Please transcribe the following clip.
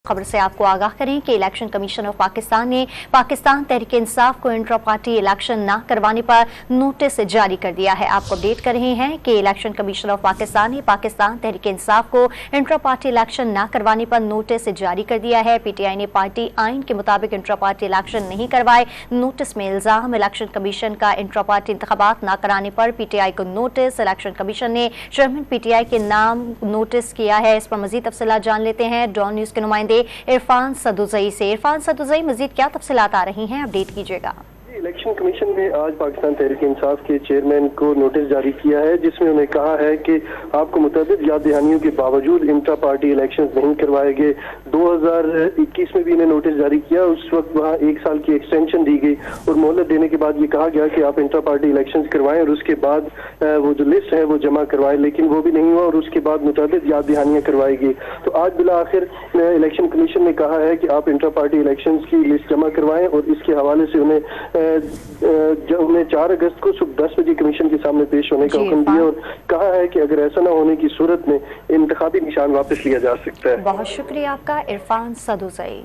खबर से आपको आगाह करें कि इलेक्शन कमीशन ऑफ पाकिस्तान ने पाकिस्तान तहरीक इंसाफ को इंट्रा पार्टी इलेक्शन न करवाने पर नोटिस जारी कर दिया है। आपको अपडेट कर रहे हैं कि इलेक्शन कमीशन ऑफ पाकिस्तान ने पाकिस्तान तहरीक इंसाफ को इंट्रा पार्टी इलेक्शन न करवाने पर नोटिस जारी कर दिया है। पीटीआई ने पार्टी आइन के मुताबिक इंट्रा पार्टी इलेक्शन नहीं करवाए। नोटिस में इल्जाम इलेक्शन कमीशन का इंट्रा पार्टी इंतखाबात न कराने पर पीटीआई को नोटिस। इलेक्शन कमीशन ने चेयरमैन पीटीआई के नाम नोटिस किया है। इस पर मजीद तफसीलात जान लेते हैं डॉन न्यूज के नुमाइंदे इरफान सदुजई से। इरफान सदुजई, मजीद क्या तफसीलात आ रही हैं, अपडेट कीजिएगा। इलेक्शन कमीशन ने आज पाकिस्तान तहरीक इंसाफ के चेयरमैन को नोटिस जारी किया है, जिसमें उन्हें कहा है कि आपको मुतअद्दिद याद दहानियों के बावजूद इंट्रा पार्टी इलेक्शन नहीं करवाए गए। 2021 में भी इन्हें नोटिस जारी किया, उस वक्त वहाँ 1 साल की एक्सटेंशन दी गई और मोहलत देने के बाद ये कहा गया कि आप इंट्रा पार्टी इलेक्शन करवाएं और उसके बाद वो जो लिस्ट है वो जमा करवाएं, लेकिन वो भी नहीं हुआ और उसके बाद मुतअद्दिद याद दहानियां करवाई गई। तो आज बिला आखिर इलेक्शन कमीशन ने कहा है कि आप इंट्रा पार्टी इलेक्शन की लिस्ट जमा करवाएं और इसके हवाले से उन्हें 4 अगस्त को सुबह 10 बजे कमीशन के सामने पेश होने का हुक्म दिया और कहा है कि अगर ऐसा न होने की सूरत में इंतखाबी निशान वापस लिया जा सकता है। बहुत शुक्रिया आपका इरफान सदुजई।